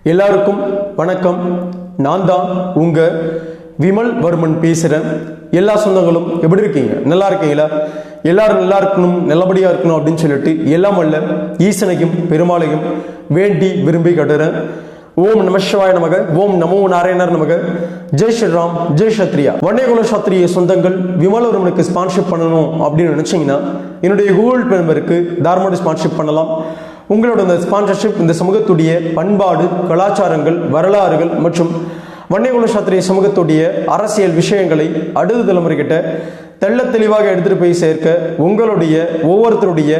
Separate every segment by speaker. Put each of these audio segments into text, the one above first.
Speaker 1: எல்லாருக்கும் வணக்கம். நான் தான் உங்க விமல் வர்மன் பேசுகிறேன். எல்லா சொந்தங்களும் எப்படி இருக்கீங்க? நல்லா இருக்கீங்களா? எல்லாரும் நல்லா இருக்கணும், நல்லபடியாக இருக்கணும் அப்படின்னு சொல்லிட்டு எல்லாம் அல்ல ஈசனையும் பெருமாளையும் வேண்டி விரும்பி கட்டுறேன். ஓம் நம சிவாய நமக, ஓம் நமோ நாராயணர் நமக, ஜெய் ஸ்ரீராம், ஜெய் சத்ரியா. வன்னியகுல சத்திரிய சொந்தங்கள் விமல் வர்மனுக்கு ஸ்பான்ஷிப் பண்ணணும் அப்படின்னு நினைச்சீங்கன்னா என்னுடைய கூகுள் பே நம்பருக்கு தாராளமாக ஸ்பான்ஷிப் பண்ணலாம். உங்களோட இந்த ஸ்பான்சர்ஷிப் இந்த சமூகத்துடைய பண்பாடு, கலாச்சாரங்கள், வரலாறுகள் மற்றும் வன்னியகுல சாத்திரிய சமூகத்துடைய அரசியல் விஷயங்களை அடுத்த தலைமுறைகிட்ட தெள்ள தெளிவாக எடுத்துகிட்டு போய் சேர்க்க உங்களுடைய ஒவ்வொருத்தருடைய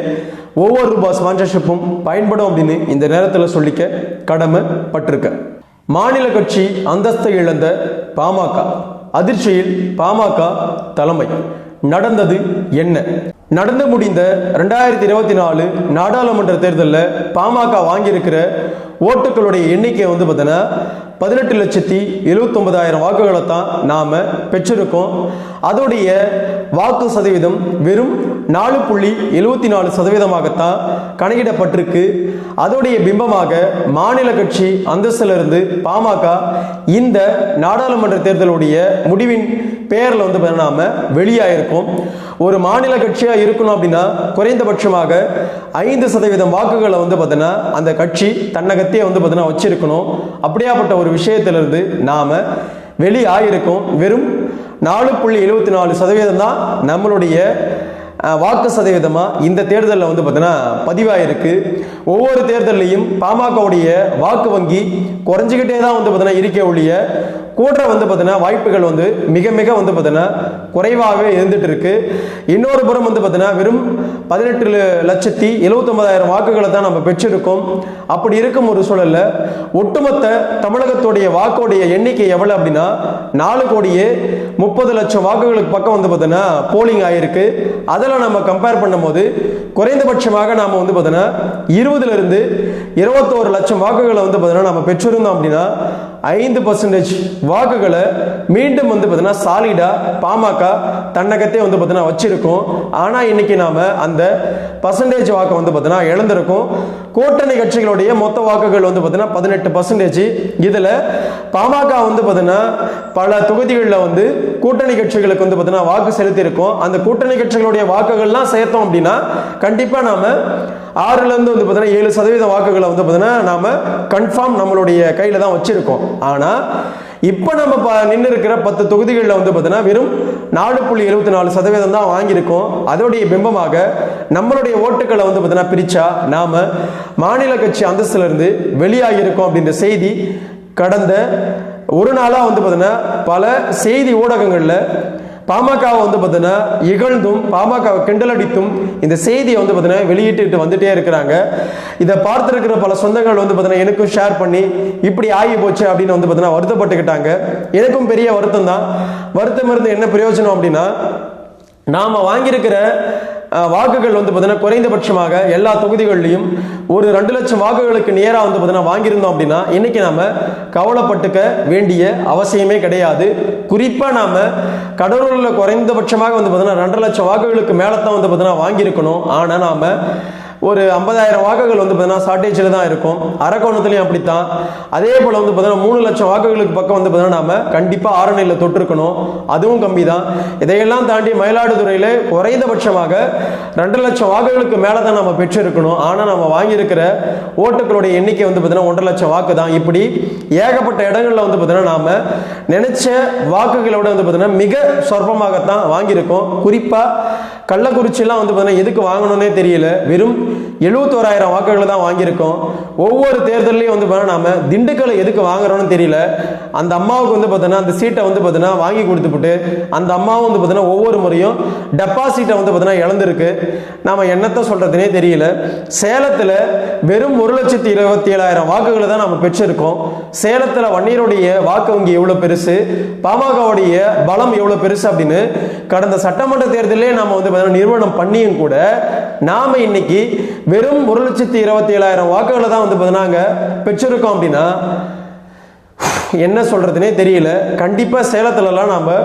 Speaker 1: ஒவ்வொரு ரூபாய் ஸ்பான்சர்ஷிப்பும் பயன்படும் அப்படின்னு இந்த நேரத்தில் சொல்லிக்க கடமைப்பட்டிருக்க. மாநில கட்சி அந்தஸ்தை இழந்த பாமக அதிர்ச்சியில் பாமக தலைமை. நடந்தது என்ன? நடந்து முடிந்த 2024 நாடாளுமன்ற தேர்தலில் பாமக வாங்கியிருக்கிற ஓட்டுகளுடைய எண்ணிக்கை பார்த்தீங்கன்னா 18,79,000 வாக்குகளை தான் நாம் பெற்றிருக்கோம். அதோடைய வாக்கு சதவீதம் வெறும் 4.74% கணக்கிடப்பட்டிருக்கு. அதோடைய பிம்பமாக மாநில கட்சி அந்தஸ்திலிருந்து பாமக இந்த நாடாளுமன்ற தேர்தலுடைய முடிவின் பெயரில் நாம வெளியாயிருக்கோம். ஒரு மாநில கட்சியா இருக்கணும் அப்படின்னா குறைந்தபட்சமாக 5% வாக்குகளை பார்த்தீங்கன்னா அந்த கட்சி தன்னகத்தையே பார்த்தீங்கன்னா வச்சிருக்கணும். அப்படியாப்பட்ட ஒரு விஷயத்திலிருந்து நாம வெளியாயிருக்கோம். வெறும் 4.74% தான் நம்மளுடைய வாக்கு சதவீதமா இந்த தேர்தலில் பார்த்தீங்கன்னா பதிவாயிருக்கு. ஒவ்வொரு தேர்தலையும் பாமகவுடைய வாக்கு வங்கி குறைஞ்சிக்கிட்டே தான் பார்த்தீங்கன்னா இருக்க ஒழிய கூட்ட பார்த்தீங்கன்னா வாய்ப்புகள் மிக மிக பார்த்தீங்கன்னா குறைவாகவே இருந்துட்டு இருக்கு. இன்னொரு புறம் பார்த்தீங்கன்னா வெறும் 18,79,000 வாக்குகளை தான் நம்ம பெற்றிருக்கோம். அப்படி இருக்கும் ஒரு சூழல்ல ஒட்டுமொத்த தமிழகத்துடைய வாக்குடைய எண்ணிக்கை எவ்வளவு அப்படின்னா 4,30,00,000 வாக்குகளுக்கு பக்கம் பார்த்தீங்கன்னா போலிங் ஆயிருக்கு. அதெல்லாம் நம்ம கம்பேர் பண்ணும்போது குறைந்தபட்சமாக நாம பார்த்தீங்கன்னா 20 to 21 லட்சம் வாக்குகளை பார்த்தீங்கன்னா நம்ம பெற்றிருந்தோம் அப்படின்னா 5% வாக்குகளை மீண்டும் பார்த்தீங்கன்னா சாலிடா பாமக தன்னகத்தே பார்த்தீங்கன்னா வச்சிருக்கோம். ஆனா இன்னைக்கு நாம அந்த பர்சன்டேஜ் வாக்கு பார்த்தீங்கன்னா இழந்திருக்கோம். கூட்டணி கட்சிகளுடைய மொத்த வாக்குகள் பார்த்தீங்கன்னா 18%. இதுல பாமக பார்த்தீங்கன்னா பல தொகுதிகளில் கூட்டணி கட்சிகளுக்கு பார்த்தீங்கன்னா வாக்கு செலுத்தி இருக்கோம். அந்த கூட்டணி கட்சிகளுடைய வாக்குகள்லாம் சேர்த்தோம் அப்படின்னா கண்டிப்பா நாம 6 to 7% வாக்குகளை பார்த்தீங்கன்னா நாம கன்ஃபார்ம் நம்மளுடைய கையில தான் வச்சிருக்கோம். ஆனா இப்ப நம்ம நின்று இருக்கிற 10 தொகுதிகளில் பார்த்தீங்கன்னா வெறும் 4.74% தான் வாங்கியிருக்கோம். அதோடைய பிம்பமாக நம்மளுடைய ஓட்டுகளை பார்த்தீங்கன்னா பிரிச்சா நாம மாநில கட்சி அந்தஸ்துல இருந்து வெளியாகியிருக்கோம் அப்படின்ற செய்தி கடந்த ஒரு நாளா பார்த்தீங்கன்னா பல செய்தி ஊடகங்கள்ல பாமகவை பார்த்தீங்கன்னா இகழ்ந்தும் பாமக கிண்டலடித்தும் இந்த செய்தியை பார்த்தீங்கன்னா வெளியிட்டு வந்துட்டே இருக்கிறாங்க. இதை பார்த்திருக்கிற பல சொந்தங்கள் பார்த்தீங்கன்னா எனக்கும் ஷேர் பண்ணி இப்படி ஆகி போச்சு அப்படின்னு பார்த்தீங்கன்னா வருத்தப்பட்டுக்கிட்டாங்க. எனக்கும் பெரிய வருத்தம் தான். வருத்தம் இருந்து என்ன பிரயோஜனம் அப்படின்னா நாம வாங்கியிருக்கிற வாக்குகள் பார்த்தீங்கன்னா குறைந்தபட்சமாக எல்லா தொகுதிகளிலையும் ஒரு 2 லட்சம் வாக்குகளுக்கு நேராக பார்த்தீங்கன்னா வாங்கியிருந்தோம் அப்படின்னா இன்னைக்கு நாம கவலைப்பட்டுக்க வேண்டிய அவசியமே கிடையாது. குறிப்பா நாம கடலூர்ல குறைந்தபட்சமாக பார்த்தீங்கன்னா 2.5 லட்சம் வாக்குகளுக்கு மேல தான் பார்த்தீங்கன்னா வாங்கியிருக்கணும். ஆனா நாம ஒரு 50,000 வாக்குகள் பார்த்தீங்கன்னா ஷார்டேஜில் தான் இருக்கும். அரக்கோணத்துலையும் அப்படித்தான். அதே போல் பார்த்தீங்கன்னா 3 லட்சம் வாக்குகளுக்கு பக்கம் பார்த்தீங்கன்னா நாம கண்டிப்பாக ஆரணியில் தொட்டிருக்கணும். அதுவும் கம்மி தான். இதையெல்லாம் தாண்டி மயிலாடுதுறையில் குறைந்தபட்சமாக 2 லட்சம் வாக்குகளுக்கு மேலே தான் நம்ம பெற்றிருக்கணும். ஆனால் நம்ம வாங்கியிருக்கிற ஓட்டுகளுடைய எண்ணிக்கை பார்த்தீங்கன்னா 1.5 லட்சம் வாக்கு தான். இப்படி ஏகப்பட்ட இடங்களில் பார்த்தீங்கன்னா நாம நினைச்ச வாக்குகளோட பார்த்தீங்கன்னா மிக சொற்பமாகத்தான் வாங்கியிருக்கோம். குறிப்பாக கள்ளக்குறிச்சிலாம் பார்த்தீங்கன்னா எதுக்கு வாங்கணும்னே தெரியல. வெறும் 71,000 வாக்குகளை தான் வாங்கியிருக்கோம். ஒவ்வொரு தேர்தலையும் நாம திண்டுக்கலை எதுக்கு வாங்குறோம்னு தெரியல. அந்த அம்மாவுக்கு பார்த்தீங்கன்னா அந்த சீட்டை பார்த்தீங்கன்னா வாங்கி கொடுத்துட்டு அந்த அம்மாவும் பார்த்தீங்கன்னா ஒவ்வொரு முறையும் டெபாசிட்டை பார்த்தீங்கன்னா இழந்திருக்கு. நாம என்னத்தை சொல்றதுனே தெரியல. சேலத்துல வெறும் 1,27,000 வாக்குகளை தான் நம்ம பெற்றிருக்கோம். சேலத்துல வன்னியருடைய வாக்கு வங்கி எவ்வளவு பெருசு, பாமகவுடைய பலம் எவ்வளவு பெருசு அப்படின்னு கடந்த சட்டமன்ற தேர்தலே நாம நிறுவனம் பண்ணியும் கூட நாம இன்னைக்கு வெறும் 1,27,000 வாக்குகளை தான் பார்த்தீங்கன்னா பெற்றிருக்கோம் அப்படின்னா என்ன சொல்றதுனே தெரியல. கண்டிப்பா சேலத்துலலாம் நாம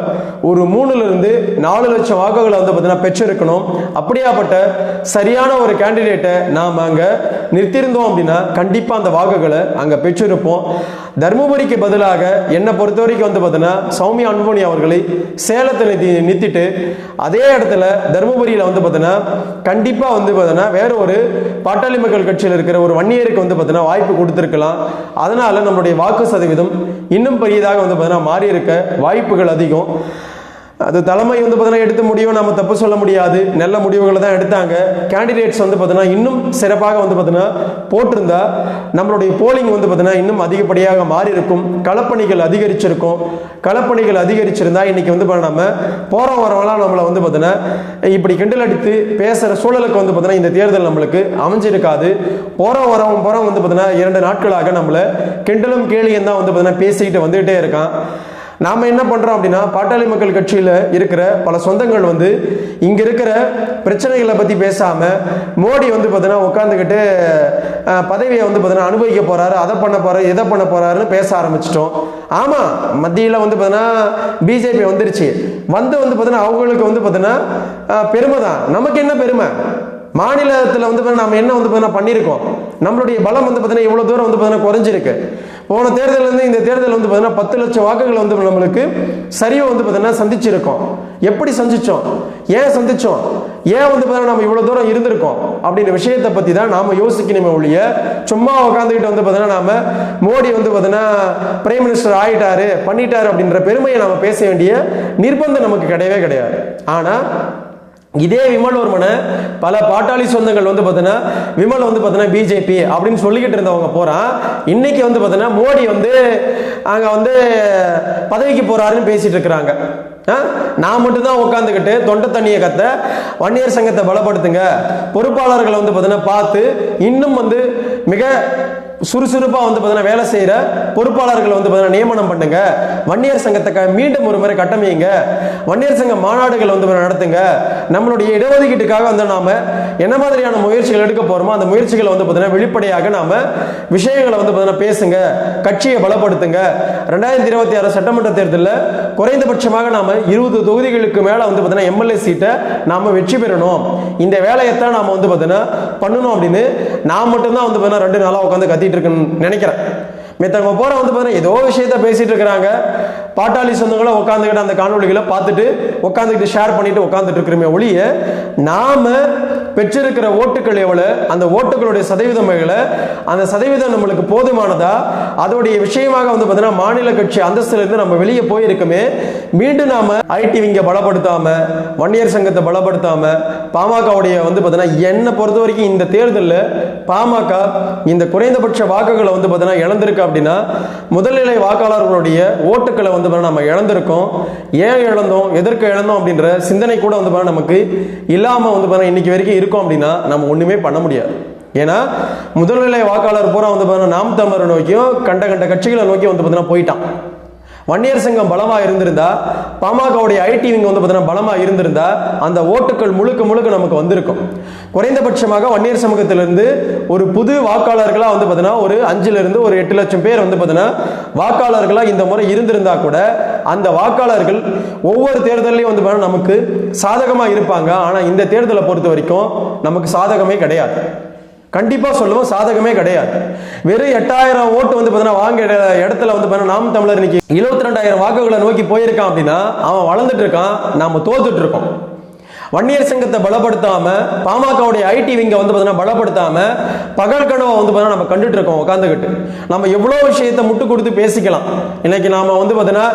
Speaker 1: ஒரு 3-4 லட்சம் வாக்குகளை வந்து பார்த்தீங்கன்னா பெற்றிருக்கணும். அப்படியாப்பட்ட சரியான ஒரு கேண்டிடேட்டை நாம் அங்கே நிறுத்தியிருந்தோம் அப்படின்னா கண்டிப்பா அந்த வாக்குகளை அங்கே பெற்றிருப்போம். தருமபுரிக்கு பதிலாக என்னை பொறுத்த வரைக்கும் வந்து பார்த்தீங்கன்னா சௌமியா அன்புமணி அவர்களை சேலத்தில் நிறுத்திட்டு அதே இடத்துல தருமபுரியில் வந்து பார்த்தீங்கன்னா கண்டிப்பா வந்து பார்த்தீங்கன்னா வேற ஒரு பாட்டாளி மக்கள் கட்சியில் இருக்கிற ஒரு வன்னியருக்கு வந்து பார்த்தீங்கன்னா வாய்ப்பு கொடுத்துருக்கலாம். அதனால நம்மளுடைய வாக்கு சதவீதம் இன்னும் பெரியதாக வந்து பார்த்தீங்கன்னா மாறி இருக்க வாய்ப்புகள் அதிகம். அது தலைமை வந்து பார்த்தீங்கன்னா எடுத்த முடிவை நம்ம தப்பு சொல்ல முடியாது. நல்ல முடிவுகளை தான் எடுத்தாங்க. கேண்டிடேட்ஸ் வந்து பார்த்தீங்கன்னா இன்னும் சிறப்பாக வந்து பார்த்தீங்கன்னா போட்டிருந்தா நம்மளுடைய போலிங் வந்து பார்த்தீங்கன்னா இன்னும் அதிகப்படியாக மாறி இருக்கும். களப்பணிகள் அதிகரிச்சிருக்கும். களப்பணிகள் அதிகரிச்சிருந்தா இன்னைக்கு வந்து நம்ம போறோம் வரவங்களாம் நம்மளை வந்து பார்த்தீங்கன்னா இப்படி கிண்டல் அடித்து பேசுகிற சூழலுக்கு வந்து பார்த்தீங்கன்னா இந்த தேர்தல் நம்மளுக்கு அமைஞ்சிருக்காது. போறோம் வரவங்க வந்து பார்த்தீங்கன்னா 2 நாட்களாக நம்மளை கிண்டலும் கேலியும் தான் வந்து பார்த்தீங்கன்னா பேசிக்கிட்டு வந்துகிட்டே இருக்கான். நாம என்ன பண்றோம் அப்படின்னா பாட்டாளி மக்கள் கட்சியில இருக்கிற பல சொந்தங்கள் வந்து இங்க இருக்கிற பிரச்சனைகளை பத்தி பேசாம மோடி வந்து பார்த்தீங்கன்னா உட்காந்துக்கிட்டு பதவியை வந்து பார்த்தீங்கன்னா அனுபவிக்க போறாரு, அதை பண்ண போறாரு, இதை பண்ண போறாருன்னு பேச ஆரம்பிச்சிட்டோம். ஆமா, மத்தியில் வந்து பார்த்தீங்கன்னா பிஜேபி வந்துருச்சு. வந்து பார்த்தீங்கன்னா அவங்களுக்கு வந்து பார்த்தீங்கன்னா பெருமை தான். நமக்கு என்ன பெருமை? மாநிலத்தில் வந்து நம்ம என்ன வந்து பண்ணியிருக்கோம்? நம்மளுடைய பலம் வந்து பார்த்தீங்கன்னா இவ்வளோ தூரம் வந்து பார்த்தீங்கன்னா குறைஞ்சிருக்கு. போன தேர்தலேருந்து இந்த தேர்தல் வந்து பார்த்தீங்கன்னா 10 லட்சம் வாக்குகள் வந்து நம்மளுக்கு சரிவை வந்து பார்த்தீங்கன்னா சந்திச்சிருக்கோம். எப்படி சந்திச்சோம்? ஏன் சந்திச்சோம்? ஏன் வந்து பார்த்தீங்கன்னா நம்ம இவ்வளோ தூரம் இருந்திருக்கோம் அப்படின்ற விஷயத்தை பற்றி தான் நாம் யோசிக்கணுமே ஒழிய சும்மா உட்காந்துக்கிட்டு வந்து பார்த்தீங்கன்னா நாம மோடி வந்து பார்த்தீங்கன்னா பிரைம் மினிஸ்டர் ஆயிட்டாரு பண்ணிட்டாரு அப்படின்ற பெருமையை நாம் பேச வேண்டிய நிர்பந்தம் நமக்கு கிடையவே கிடையாது. ஆனால் இதே விமல் வர்மனை பல பாட்டாளி சொந்தங்கள் வந்து பார்த்தீங்கன்னா விமல் வந்து பார்த்தீங்கன்னா பிஜேபி அப்படின்னு சொல்லிக்கிட்டு இருந்தவங்க போறான். இன்னைக்கு வந்து பார்த்தீங்கன்னா மோடி வந்து அங்கே வந்து பதவிக்கு போறாருன்னு பேசிட்டு இருக்கிறாங்க. நான் மட்டும்தான் உட்காந்துக்கிட்டு தொண்டை தண்ணியை கத்த வன்னியர் சங்கத்தை பலப்படுத்துங்க, பொறுப்பாளர்களை வந்து பார்த்தீங்கன்னா பார்த்து இன்னும் வந்து மிக சுறுசுறுப்பா வந்து பார்த்தீங்கன்னா வேலை செய்யற பொறுப்பாளர்களை வந்து பார்த்தீங்கன்னா நியமனம் பண்ணுங்க, வன்னியர் சங்கத்தை மீண்டும் ஒரு முறை கட்டமையுங்க, வன்னியர் சங்க மாநாடுகள் வந்து நடத்துங்க, நம்மளுடைய இடஒதுக்கீட்டுக்காக வந்து நாம என்ன மாதிரியான முயற்சிகள் எடுக்க போறோமோ அந்த முயற்சிகளை வந்து பார்த்தீங்கன்னா வெளிப்படையாக நாம விஷயங்களை வந்து பார்த்தீங்கன்னா பேசுங்க, கட்சியை பலப்படுத்துங்க. 2026 சட்டமன்ற தேர்தலில் குறைந்தபட்சமாக நாம 20 தொகுதிகளுக்கு மேல வந்து பார்த்தீங்கன்னா எம்எல்ஏ சீட்டை நாம வெற்றி பெறணும். இந்த வேலையைத்தான் நாம வந்து பார்த்தீங்கன்னா பண்ணணும் அப்படின்னு நான் மட்டும்தான் வந்து பார்த்தீங்கன்னா 2 நாளா உட்காந்து கத்திட்டு இருக்குன்னு நினைக்கிறேன். மித்தவங்க போற வந்து பார்த்தீங்கன்னா ஏதோ விஷயத்த பேசிட்டு இருக்கிறாங்க. பாட்டாளி சொந்தங்களை உட்காந்துக்கிட்டு அந்த காணொலிகளை பார்த்துட்டு உட்காந்துக்கிட்டு ஷேர் பண்ணிட்டு உட்காந்துட்டு இருக்கிறோமே ஒழிய நாம பெற்றிருக்கிற ஓட்டுகள் எவ்வளவு, அந்த ஓட்டுகளுடைய சதவீதம் எவ்வளவு, அந்த சதவீதம் நம்மளுக்கு போதுமானதா, அதோடைய விஷயமாக வந்து பார்த்தீங்கன்னா மாநில கட்சி அந்தஸ்துல இருந்து நம்ம வெளியே போயிருக்குமே. மீண்டும் நாம ஐடி விங்க பலப்படுத்தாம, வன்னியர் சங்கத்தை பலப்படுத்தாம, பாமகவுடைய வந்து பார்த்தீங்கன்னா என்னை பொறுத்த வரைக்கும் இந்த தேர்தலில் பாமக இந்த குறைந்தபட்ச வாக்குகளை வந்து பார்த்தீங்கன்னா இழந்திருக்கு அப்படின்னா முதல்நிலை வாக்காளர்களுடைய ஓட்டுக்களை வந்து நம்ம இழந்திருக்கோம். ஏன் இழந்தோம், எதற்கு இழந்தோம் அப்படின்ற சிந்தனை கூட வந்து நமக்கு இல்லாம வந்து இன்னைக்கு வரைக்கும் இருக்கும் அப்படின்னா நம்ம ஒண்ணுமே பண்ண முடியாது. ஏன்னா முதல்நிலை வாக்காளர் பூரா வந்து நாம் தமிழரை நோக்கியும் கண்ட கட்சிகளை நோக்கி வந்து போயிட்டான். வன்னியர் சங்கம் பலமா இருந்திருந்தா, பாமகவுடைய ஐடி விங் வந்து பார்த்தீங்கன்னா பலமா இருந்திருந்தா அந்த ஓட்டுகள் முழுக்க நமக்கு வந்திருக்கும். குறைந்தபட்சமாக வன்னியர் சமூகத்திலிருந்து ஒரு புது வாக்காளர்களா வந்து பார்த்தீங்கன்னா ஒரு 5 to 8 லட்சம் பேர் வந்து பார்த்தீங்கன்னா வாக்காளர்களா இந்த முறை இருந்திருந்தா கூட அந்த வாக்காளர்கள் ஒவ்வொரு தேர்தலையும் வந்து பார்த்தீங்கன்னா நமக்கு சாதகமா இருப்பாங்க. ஆனா இந்த தேர்தலை பொறுத்த வரைக்கும் நமக்கு சாதகமே கிடையாது. கண்டிப்பா சொல்லுவோம், சாதகமே கிடையாது. வெறும் 8000 ஓட்டு வந்து பார்த்தீங்கன்னா வாங்க இடத்துல வந்து பார்த்தீங்கன்னா நாம் தமிழர் இன்னைக்கு 72,000 வாக்குகளை நோக்கி போயிருக்கான் அப்படின்னா அவன் வளர்ந்துட்டு இருக்கான், நாம தோத்துட்டு இருக்கோம். வன்னியர் சங்கத்தை பலப்படுத்தாம, பாமகவுடைய ஐடி விங்க வந்து பார்த்தீங்கன்னா பலப்படுத்தாம பகல் கனவை வந்து பார்த்தீங்கன்னா நம்ம கண்டுட்டு இருக்கோம் உட்காந்துக்கிட்டு. நம்ம எவ்வளோ விஷயத்தை முட்டு கொடுத்து பேசிக்கலாம். இன்னைக்கு நாம வந்து பார்த்தீங்கன்னா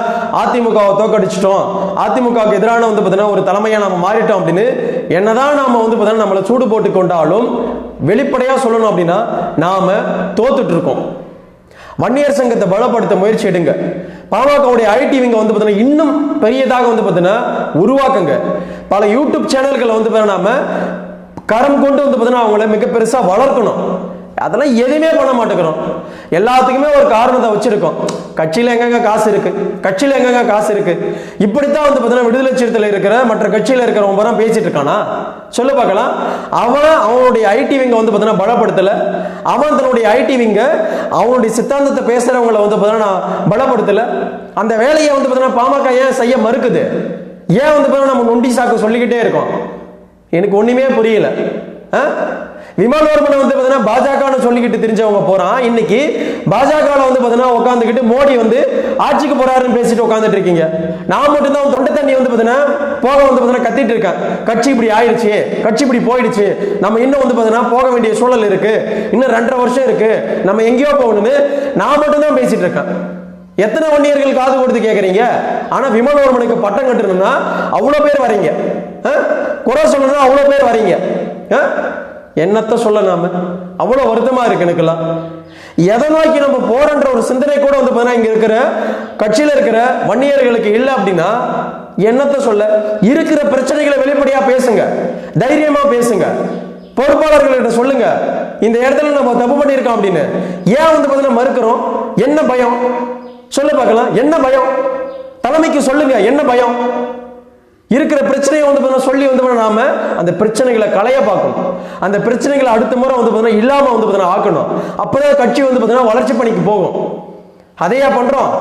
Speaker 1: அதிமுகவை தோக்கடிச்சிட்டோம், அதிமுகவுக்கு எதிரான வந்து பார்த்தீங்கன்னா ஒரு தலைமையா நாம மாறிட்டோம் அப்படின்னு என்னதான் நாம வந்து பார்த்தீங்கன்னா நம்மளை சூடு போட்டு கொண்டாலும் வெளிப்படையா சொல்லணும் அப்படின்னா நாம தோத்துட்டு இருக்கோம். வன்னியர் சங்கத்தை பலப்படுத்த முயற்சி எடுங்க. பாமகவுடைய ஐடி விங்க வந்து பார்த்தீங்கன்னா இன்னும் பெரியதாக வந்து பார்த்தீங்கன்னா உருவாக்குங்க. பல யூடியூப் சேனல்களை வந்து நாம கரம் கொண்டு வந்து பார்த்தீங்கன்னா அவங்கள மிக பெருசா வளர்க்கணும். அதெல்லாம் எதுவுமே பண்ண மாட்டேங்கிறோம். எல்லாத்துக்குமே ஒரு காரணத்தை வச்சிருக்கோம். கட்சியில எங்கெங்க காசு இருக்கு, கட்சியில எங்கெங்க காசு இருக்கு. இப்படித்தான் வந்து பார்த்தீங்கன்னா விடுதலை சிறுத்தையில் இருக்கிற மற்ற கட்சியில இருக்கிறவங்க தான் பேசிட்டு இருக்கானா? சொல்ல பார்க்கலாம். அவனுடைய ஐடி விங்க வந்து பார்த்தீங்கன்னா பலப்படுத்தல. அவன் தன்னுடைய ஐடி விங்க அவனுடைய சித்தாந்தத்தை பேசுறவங்களை வந்து பார்த்தீங்கன்னா பலப்படுத்தல. அந்த வேலையை வந்து பார்த்தீங்கன்னா பாமக ஏன் செய்ய மறுக்குது? ஏன் வந்து பார்த்தீங்கன்னா நம்ம நொண்டி சாக்கு சொல்லிக்கிட்டே இருக்கோம்? எனக்கு ஒண்ணுமே புரியல. விமல்வர்மனை வந்து பார்த்தீங்கன்னா பாஜக சொல்லிக்கிட்டு தெரிஞ்சவங்க போறான். இன்னைக்கு பாஜக வந்து பார்த்தீங்கன்னா உட்காந்துக்கிட்டு மோடி வந்து ஆட்சிக்கு போறாருன்னு பேசிட்டு உட்காந்துட்டு இருக்கீங்க. நான் மட்டும் தான் தொண்டை தண்ணி வந்து பார்த்தீங்கன்னா போக வந்து பார்த்தீங்கன்னா கத்திட்டு இருக்கேன். கட்சி இப்படி ஆயிடுச்சு, கட்சி இப்படி போயிடுச்சு, நம்ம இன்னும் வந்து பார்த்தீங்கன்னா போக வேண்டிய சூழல் இருக்கு, இன்னும் 2.5 வருஷம் இருக்கு, நம்ம எங்கேயோ போகணும்னு நான் மட்டும் தான் பேசிட்டு இருக்கேன். எத்தனை வன்னியர்கள் காது கொடுத்து கேட்கறீங்க? ஆனா விமல்வர்மனுக்கு பட்டம் கட்டணும்னா அவ்வளவு பேர் வரீங்க, குறை சொல்லணும்னா அவ்வளவு பேர் வரீங்க. என்னத்த சொல்ல நாம அவ்வளவு வருத்தமா இருக்கு எனக்குலாம். எதை நோக்கி நம்ம போறன்ற ஒரு சிந்தனை கூட வந்து பார்த்தீங்கன்னா இங்க இருக்கிற கட்சியில இருக்கிற வன்னியர்களுக்கு இல்லை அப்படின்னா என்னத்த சொல்ல? இருக்கிற பிரச்சனைகளை வெளிப்படையா பேசுங்க, தைரியமா பேசுங்க, பொறுப்பாளர்கள்ட்ட சொல்லுங்க இந்த இடத்துல நம்ம தப்பு பண்ணியிருக்கோம் அப்படின்னு. ஏன் வந்து பார்த்தீங்கன்னா மறுக்கிறோம்? என்ன பயம்? சொல்ல பார்க்கலாம். என்ன பயம்? தலைமைக்கு சொல்லுங்க, என்ன பயம்? இருக்கிற பிரச்சனையை வந்து சொல்லி வந்து நாம அந்த பிரச்சனைகளை களைய பார்க்கணும். அந்த பிரச்சனைகளை அடுத்த முறை வந்து பார்த்தீங்கன்னா இல்லாம வந்து பார்த்தீங்கன்னா ஆக்கணும். அப்பதான் கட்சி வந்து பார்த்தீங்கன்னா வளர்ச்சி பணிக்கு போகும். அதையா பண்றோம்?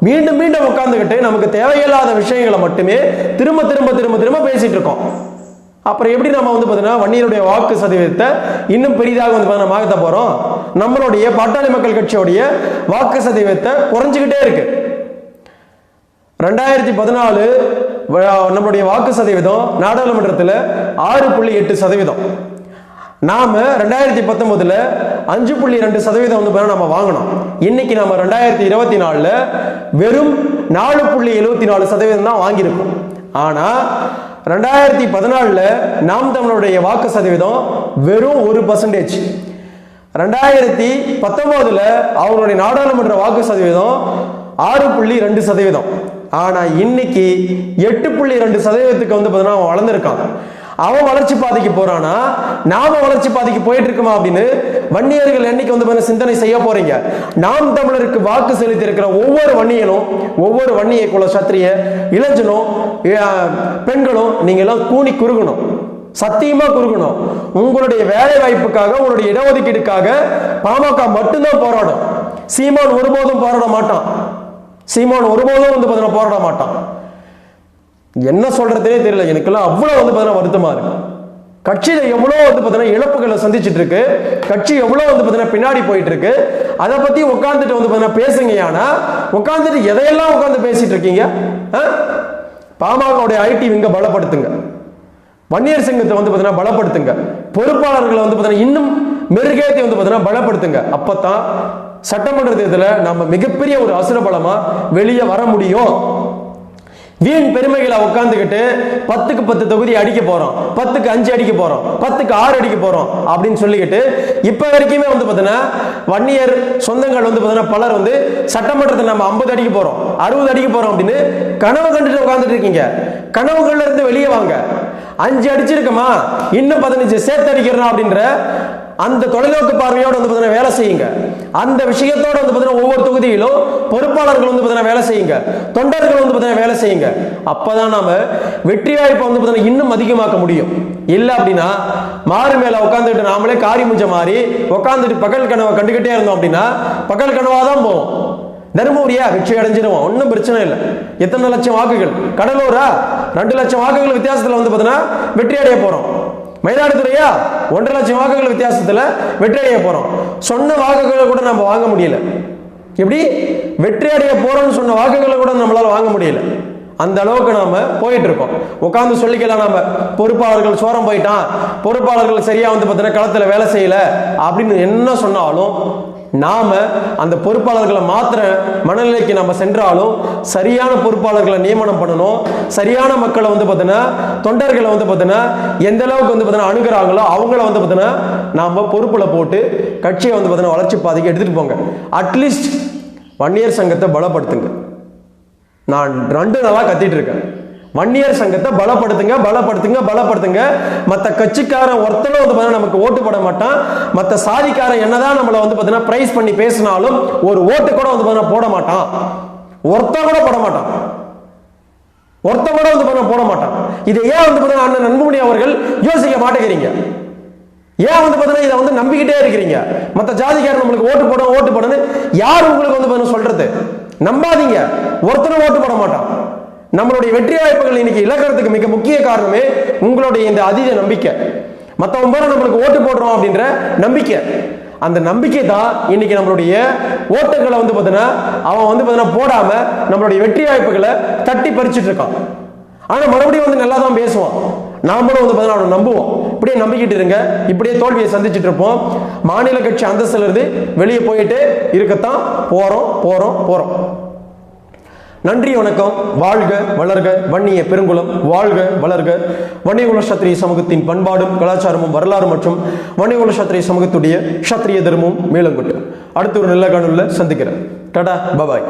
Speaker 1: மீண்டும் மீண்டும் உட்கார்ந்துகிட்டு நமக்கு தேவையில்லாத விஷயங்களை மட்டுமே திரும்ப திரும்ப திரும்ப திரும்ப பேசிட்டு இருக்கோம். அப்புறம் எப்படி நம்ம வந்து பார்த்தீங்கன்னா வன்னியருடைய வாக்கு சதவீதத்தை இன்னும் பெரிதாக வந்து பார்த்தீங்கன்னா மாற்ற போறோம்? நம்மளுடைய பாட்டாளி மக்கள் கட்சியோடைய வாக்கு சதவீதத்தை குறைஞ்சுக்கிட்டே இருக்கு. 2014 நம்மளுடைய வாக்கு சதவீதம் நாடாளுமன்றத்தில் 6.8%. நாம 2019 5.2% வந்து நம்ம வாங்கணும். இன்னைக்கு நாம 2024 வெறும் 4.74% தான் வாங்கியிருக்கோம். ஆனா 2014 நாம் தமிழருடைய வாக்கு சதவீதம் வெறும் 1%. 2019 அவருடைய நாடாளுமன்ற வாக்கு சதவீதம் 6.2%. ஆனா இன்னைக்கு 8.2% வந்து பார்த்தீங்கன்னா வளர்ந்துருக்கான். அவன் வளர்ச்சி பாதைக்கு போறானா, நாம வளர்ச்சி பாதைக்கு போயிட்டு இருக்கோமா அப்படின்னு வன்னியர்கள் என்னைக்கு வந்து சிந்தனை செய்ய போறீங்க? நாம் தமிழருக்கு வாக்கு செலுத்தி இருக்கிற ஒவ்வொரு வன்னியனும், ஒவ்வொரு வன்னிய குல சத்திரிய இளைஞனும் பெண்களும் நீங்க எல்லாம் கூனி குறுகணும், சத்தியமா குறுகணும். உங்களுடைய வேலை வாய்ப்புக்காக, உங்களுடைய இடஒதுக்கீடுக்காக பாமக மட்டும்தான் போராடும். சீமான் ஒருபோதும் போராட மாட்டான். சீமான் ஒருபோதும் வந்து பார்த்தீங்கன்னா போராட மாட்டான். என்ன சொல்றதுனே தெரியல. எனக்கெல்லாம் அவ்வளவு வந்து பார்த்தீங்கன்னா வருத்தமா இருக்கு. கட்சியில எவ்வளவு வந்து பார்த்தீங்கன்னா இழப்புகளை சந்திச்சுட்டு இருக்கு, கட்சி எவ்வளவு வந்து பார்த்தீங்கன்னா பின்னாடி போயிட்டு இருக்கு. அதை பத்தி உட்காந்துட்டு வந்து பார்த்தீங்கன்னா பேசுங்க. ஆனா உட்காந்துட்டு எதையெல்லாம் உட்காந்து பேசிட்டு இருக்கீங்க? பாமகவுடைய ஐடி விங்க பலப்படுத்துங்க, வன்னியர் சங்கத்தை வந்து பார்த்தீங்கன்னா பலப்படுத்துங்க, பொறுப்பாளர்களை வந்து பார்த்தீங்கன்னா இன்னும் மெருகேற்றி வந்து பார்த்தீங்கன்னா பலப்படுத்துங்க. அப்பதான் சட்டமன்ற தேர்தலில் நம்ம மிகப்பெரிய ஒரு அசுர பலமா வெளியே வர முடியும். வீண் பெருமைகளை உட்காந்துக்கிட்டு 10க்கு 10 தொகுதி அடிக்க போறோம், 10க்கு 5 அடிக்க போறோம், 10க்கு 6 அடிக்க போறோம் அப்படின்னு சொல்லிக்கிட்டு இப்ப வரைக்குமே வந்து பார்த்தீங்கன்னா வன்னியர் சொந்தங்கள் வந்து பார்த்தீங்கன்னா பலர் வந்து சட்டமன்றத்தை நம்ம 50 அடிக்க போறோம், 60 அடிக்க போறோம் அப்படின்னு கனவு கண்டுட்டு உட்காந்துட்டு இருக்கீங்க. கனவுகள்ல இருந்து வெளியே வாங்க. 5 அடிச்சிருக்கமா, இன்னும் 15 சேர்த்து அடிக்கிறோம் அப்படின்ற அந்த தொலைநோக்கு பார்வையோடு வந்து பார்த்தீங்கன்னா வேலை செய்யுங்க. அந்த விஷயத்தோடு வந்து பார்த்தீங்கன்னா ஒவ்வொரு தொகுதியிலும் பொறுப்பாளர்கள் வந்து பார்த்தீங்கன்னா வேலை செய்யுங்க, தொண்டர்கள் வந்து பார்த்தீங்கன்னா வேலை செய்யுங்க. அப்பதான் நாம வெற்றி வாய்ப்பை வந்து பார்த்தீங்கன்னா இன்னும் அதிகமாக்க முடியும். இல்லை அப்படின்னா மாறு மேல உட்காந்துட்டு நாமளே காரி முஞ்ச மாதிரி உட்காந்துட்டு பகல் கனவை கண்டுகிட்டே இருந்தோம் அப்படின்னா பகல் கனவா தான் போவோம். தருமபுரியா வெற்றி அடைஞ்சிருவோம், ஒன்றும் பிரச்சனை இல்லை. எத்தனை லட்சம் வாக்குகள்? கடலூரா 2 லட்சம் வாக்குகள் வித்தியாசத்தில் வந்து பார்த்தீங்கன்னா வெற்றி அடைய போறோம். மயிலாடுதுறையா 1.5 லட்சம் வாக்குகள் வித்தியாசத்துல வெற்றி அடைய போறோம். சொன்ன வாக்குகளை கூட நம்ம வாங்க முடியல. எப்படி வெற்றி அடைய போறோம்னு சொன்ன வாக்குகளை கூட நம்மளால வாங்க முடியல. அந்த அளவுக்கு நாம போயிட்டு இருக்கோம். உட்கார்ந்து சொல்லிக்கலாம் நாம பொறுப்பாளர்கள் சோரம் போயிட்டான், பொறுப்பாளர்கள் சரியா வந்து பார்த்தீங்கன்னா களத்துல வேலை செய்யல அப்படின்னு என்ன சொன்னாலும் நாம அந்த பொறுப்பாளர்களை மாத்திர மனநிலைக்கு நம்ம சென்றாலும் சரியான பொறுப்பாளர்களை நியமனம் பண்ணணும். சரியான மக்களை வந்து பார்த்தீங்கன்னா தொண்டர்களை வந்து பார்த்தீங்கன்னா எந்த அளவுக்கு வந்து பார்த்தீங்கன்னா அணுகிறாங்களோ அவங்கள வந்து பார்த்தீங்கன்னா நாம பொறுப்புல போட்டு கட்சியை வந்து பார்த்தீங்கன்னா வளர்ச்சி பாதைக்கு எடுத்துட்டு போங்க. அட்லீஸ்ட் வன்னியர் சங்கத்தை பலப்படுத்துங்க. நான் 2 நாளா கத்திட்டு இருக்கேன். வன்னியர் சங்கத்தை பலப்படுத்துங்க பலப்படுத்துங்க பலப்படுத்துங்க. மற்ற கட்சிக்காரன் ஒருத்தனும் வந்து பார்த்தீங்கன்னா நமக்கு ஓட்டு போட மாட்டான். மற்ற சாதிக்காரன் என்னதான் நம்மளை வந்து பார்த்தீங்கன்னா பிரைஸ் பண்ணி பேசினாலும் ஒரு ஓட்டு கூட வந்து பார்த்தீங்கன்னா போட மாட்டான். ஒருத்தன் கூட போட மாட்டான். ஒருத்தன் கூட வந்து பார்த்தீங்கன்னா போட மாட்டான். இதை ஏன் வந்து பார்த்தீங்கன்னா அண்ணன் அன்புமணி அவர்கள் யோசிக்க மாட்டேங்கிறீங்க? ஏன் வந்து பார்த்தீங்கன்னா இதை வந்து நம்பிக்கிட்டே இருக்கிறீங்க? மற்ற ஜாதிக்காரன் நம்மளுக்கு ஓட்டு போட ஓட்டு போடன்னு யார் உங்களுக்கு வந்து பார்த்தீங்கன்னா சொல்றது? நம்பாதீங்க. ஒருத்தனும் ஓட்டு போட மாட்டான். நம்மளுடைய வெற்றி வாய்ப்புகள் இன்னைக்கு இழக்கிறதுக்கு மிக முக்கிய காரணமே உங்களுடைய இந்த அதீத நம்பிக்கை. மற்றவங்க பேர நம்மளுக்கு ஓட்டு போடுறோம் அப்படின்ற நம்பிக்கை. அந்த நம்பிக்கை தான் இன்னைக்கு நம்மளுடைய ஓட்டுகளை வந்து பார்த்தீங்கன்னா அவன் வந்து பார்த்தீங்கன்னா போடாம நம்மளுடைய வெற்றி வாய்ப்புகளை தட்டி பறிச்சுட்டு இருக்கான். ஆனா மறுபடியும் வந்து நல்லா தான் பேசுவான். நாமளும் வந்து பார்த்தீங்கன்னா அவனை நம்புவோம். இப்படியே நம்பிக்கிட்டு இருங்க. இப்படியே தோல்வியை சந்திச்சுட்டு இருப்போம். மாநில கட்சி அந்தஸ்துல இருந்து வெளியே போயிட்டு இருக்கத்தான் போறோம். நன்றி, வணக்கம். வாழ்க வளர்க வன்னிய பெருங்குளம். வாழ்க வளர்க வன்னியகுல சத்திரிய சமூகத்தின் பண்பாடும் கலாச்சாரமும் வரலாறு மற்றும் வன்னியகுல சத்திரிய சமூகத்துடைய சத்திரிய தர்மமும் மேலும் கொண்டு அடுத்த ஒரு நல்ல காணொளியில் சந்திக்கிறேன். டாடா, பாய்.